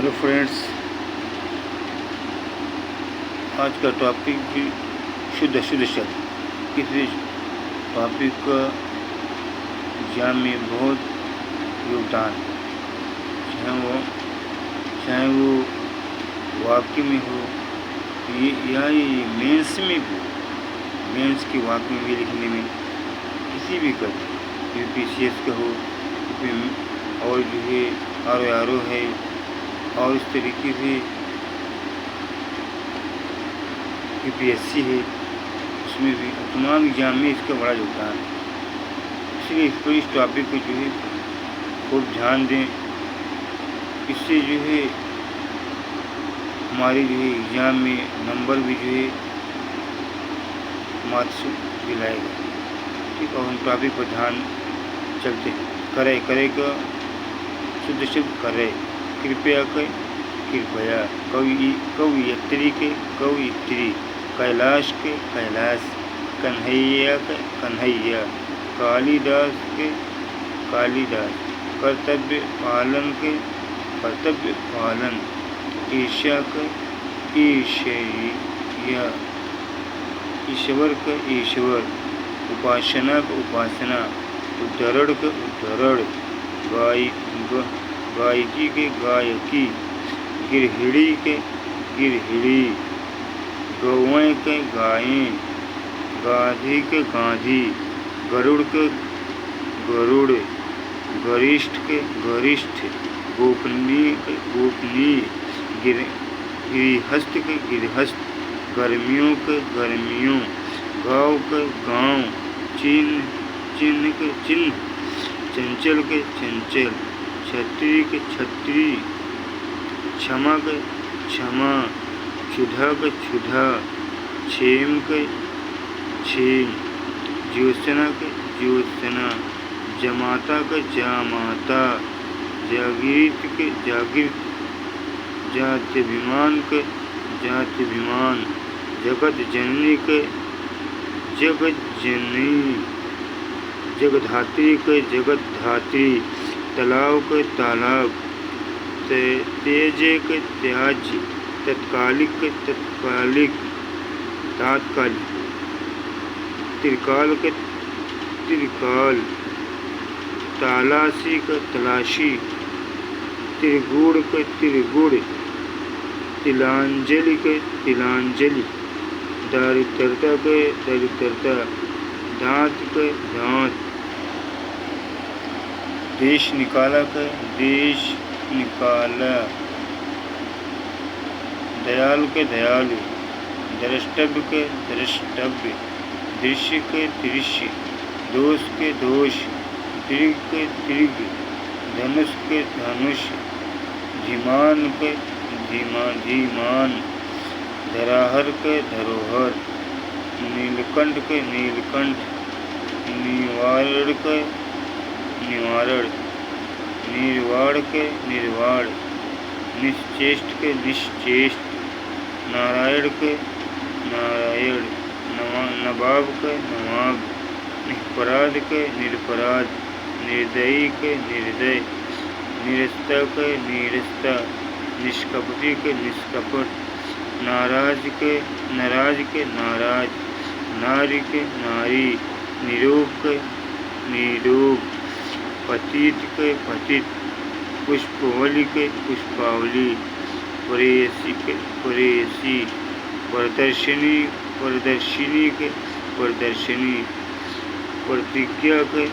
Hello friends, आज का topic भी शुद्ध शब्द। इस टॉपिक का एग्जाम में बहुत योगदान, चाहे वो वाक्य में हो या ये मेंस में भी, मेंस के वाक्य में भी लिखने में, किसी भी का UPCS का हो और जो है RO है और इस तरीके से UPSC है, उसमें भी तमाम एग्जाम में इसका बड़ा योगदान है। इसलिए इस पर इस टॉपिक को जो है खूब ध्यान दें। इससे जो है हमारे जो है एग्ज़ाम में नंबर भी जो है मार्क्स दिलाएगा। ठीक, और हम टॉपिक पर ध्यान चलते हैं। करे का शुद्ध शब्द करे, कृपया के कृपया, कवियत्री के कवियत्री, कैलाश के कैलाश, कन्हैया के कन्हैया, कालिदास के कालिदास, कर्तव्य पालन के कर्तव्य पालन, ईर्ष्या के ईर्ष्या, ईश्वर के ईश्वर, उपासना के उपासना, उद्धरण के उद्धरण, गायकी के गायकी, गिरहिड़ी के गिरहिड़ी, गौएँ के गायें, गाधी के गाधी, गरुड़ के गरुड़, गरिष्ठ के गरिष्ठ, गोपनीय के गोपनीय, गिरहस्थ के गिरहस्थ, गर्मियों के गर्मियों, गाँव के गाँव, चिन्ह के चिन्ह, चंचल के चंचल, छत्री के छत्री, क्षमा के क्षमा, क्षुधा के क्षुधा, क्षेम के क्षेम, ज्योत्सना के ज्योत्सना, जमाता के जामाता, जागृत के जागृत, जात्यभिमान के जात्यभिमान, जगत जननी के जगत जननी, जगधात्री के जगत धात्री, तालाब के तालाब, तेज के त्याज, तत्कालिक के तत्कालिक तात्कालिक, त्रिकाल के त्रिकाल, तलाशी के तलाशी, त्रिगुण के त्रिगुण, तिलांजलि के तिलांजलि, दारिद्रता के दारिद्रता, दांत के दांत, देश निकाला के देश निकाला, दयालु के दयालु, द्रष्टव्य के द्रष्टव्य, दृश्य के दृश्य, दोष के दोष, दीर्घ के दीर्घ, धनुष के धनुष, धीमान के धीमान, धराहर के धरोहर, नीलकंठ के नीलकंठ, निवारण के निवारण, निर्वाण के निर्वाण, निश्चेष्ट के निश्चेष्ट, नारायण के नारायण, नवाब के नवाब, निरपराध के निरपराध, निर्दयी के निर्दय, निरस्ता के निरस्ता, निष्कपटी के निष्कपट, नाराज के नाराज, नारी के नारी, निरोग के निरोग, पतित के पतित, पुष्पवली के पुष्पावली, प्रेयसी के प्रेयसी, प्रदर्शनी प्रदर्शिनी के प्रदर्शनी, प्रतिज्ञा के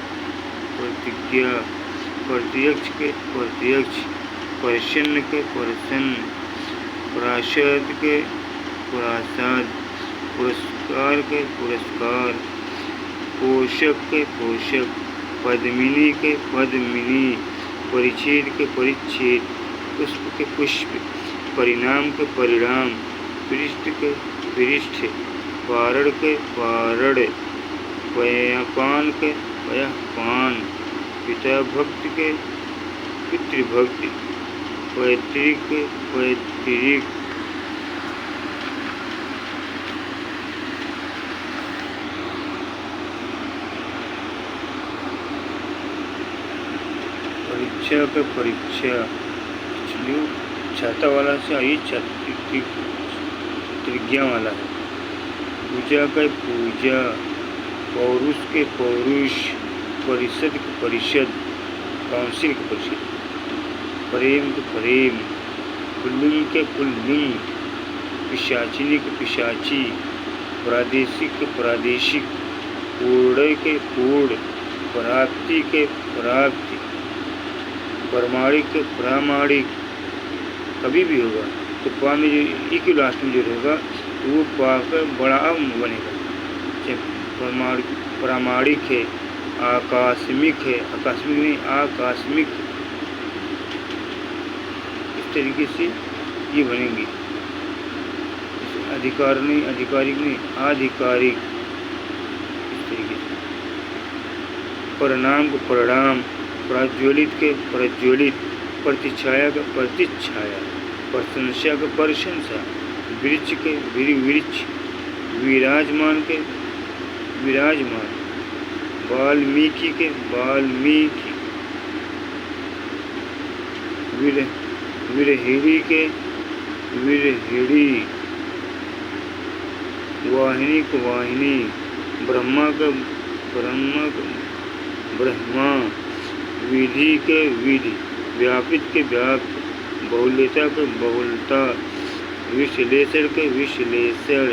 प्रतिज्ञा, प्रत्यक्ष के प्रत्यक्ष, प्रसन्न के प्रसन्न, प्रासाद के प्रासाद, पुरस्कार के पुरस्कार, पोषक के पोषक, पद्मिनी के पद्मिनी, परिच्छेद के परिच्छेद, पुष्प के पुष्प, परिणाम के परिणाम, पृष्ठ के पृष्ठ, पारण के पारण, पयापान के पयापान, पिता भक्त के पितृभक्त, पैतृक के पैतृक, परीक्षा पे परीक्षा, छाता वाला शाही त्रिज्ञा वाला है। पूजा के पूजा, पौरुष के पौरुष, परिषद के परिषद, काउंसिल के परिषद, प्रेम के प्रेम, पुल्लिंग के पुल्लिंग, पिशाचिनी के पिशाची, प्रादेशिक के प्रादेशिक, पूर्ण के पूर्ण, प्राप्ति के प्राप्ति, प्रमाणिक के प्रामाणिक। कभी भी होगा तो पा में जो ई के लास्ट में जो रहेगा तो वो पा का बड़ा बनेगा। प्रामाणिक है, आकस्मिक है, आकस्मिक नहीं आकस्मिक, इस तरीके से ये बनेंगे। अधिकार नहीं आधिकारिक नहीं आधिकारिक, इस तरीके से। परिणाम को परिणाम, प्रज्वलित के प्रज्वलित, प्रतिच्छाया का प्रतिच्छाया, प्रशंसा का प्रशंसा, वृक्ष के वृक्ष, विराजमान के विराजमान, वाल्मीकि के वाल्मीकि, विरहिणी के विरहिणी, वाहिनी को वाहिनी, ब्रह्मा का ब्रह्मा, विधि के विधि, व्यापित के व्याप्त, बहुल्यता के बहुलता, विश्लेषण के विश्लेषण,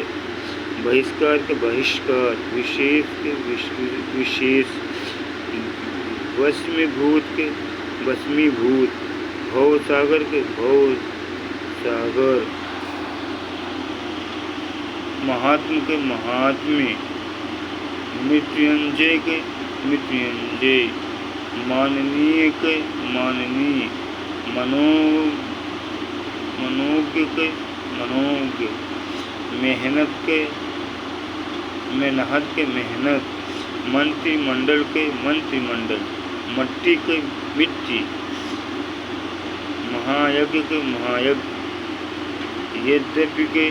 बहिष्कार के बहिष्कार, विशेष के विशेष, वश्मीभूत के वश्मीभूत, भव सागर के भव सागर, महात्म के महात्म्य, मृत्युंजय के मृत्युंजय, माननीय के माननीय, मनोज्ञ के मनोज्ञ, मेहनत के मेहनत के मेहनत, मंत्रिमंडल के मंत्रिमंडल, मट्टी के मिट्टी, महायज्ञ के महायज्ञ, यद्यपि के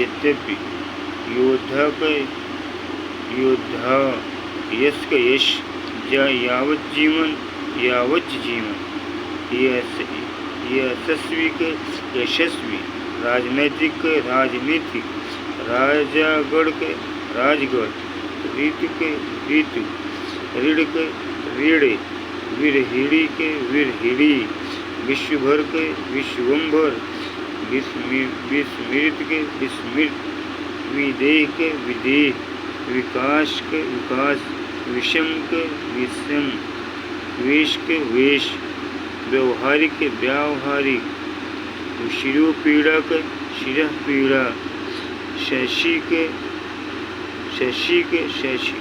यद्यपि, योद्धा के योद्धा, यश के यश, यावत जीवन यावत जीवन, यशस्वी के यशस्वी, राजनीतिक के राजनीतिक, राजागढ़ के राजगढ़, ऋतु के ऋतु, ऋण के ऋण, विरहिणी के विरहिणी, विश्वभर के विश्वम्भर, विस्मृत के विस्मृत, विदेह के विदेह, विकास के विकास, विषम के विषम, वेश के वेश, व्यवहारिक के व्यावहारिक, शिरोपीड़ा के शिरः पीड़ा, शशि के शशि,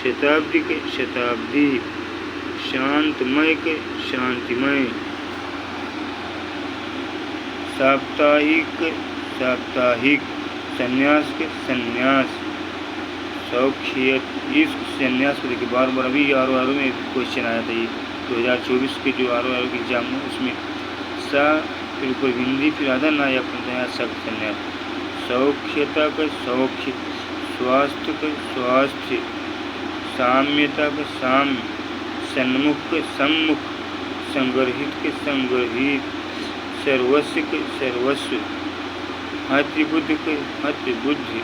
शताब्दी के शताब्दी, शांतमय के शांतिमय, साप्ताहिक साप्ताहिक, संन्यास के संन्यास, सौख्य। इस संन्यास को देखिए बार बार अभी आर में क्वेश्चन आया था, ये 2024 के जो आर के एग्जाम में, उसमें सा फिर ऊपर हिंदी फिर आधा ना या सब संन्यास, सौख्यता का सौख्य, स्वास्थ्य का स्वास्थ्य, साम्यता का साम्य, सन्मुख के सम्मुख, संग्रहित के संग्रहित, सर्वस्व के सर्वस्व, हतिबुद्ध के हतिबुद्धि,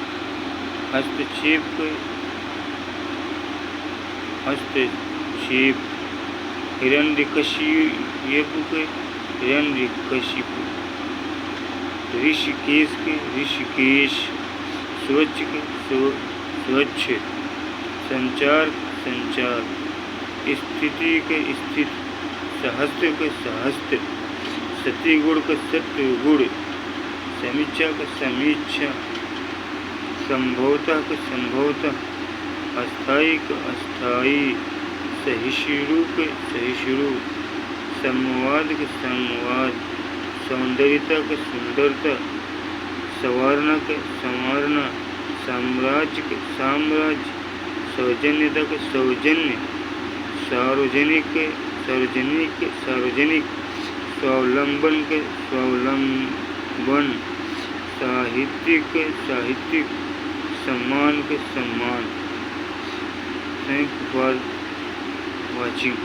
हस्तक्षेप के हस्तक्षेप, हिरण्यकशिपु के हिरण्यकशिपु, ऋषिकेश के ऋषिकेश, स्वच्छ के स्वच्छ, संचार संचार, स्थिति के स्थित, सहस्त्र के सहस्त्र, सत्यगुण का सत्यगुण, समीक्षा का समीक्षा, संभवतः का संभवतः, अस्थायी का अस्थायी, सहिष्णु के सहिष्णु, संवाद के संवाद, सौंदर्यता के सुंदरता, संवारना के संवारना, साम्राज्य के साम्राज्य, सौजन्यता के सौजन्य, सार्वजनिक के सार्वजनिक के सार्वजनिक, स्वावलंबन के स्वावलंबन, साहित्यिक के साहित्यिक, सम्मान के सम्मान। Thank you for watching.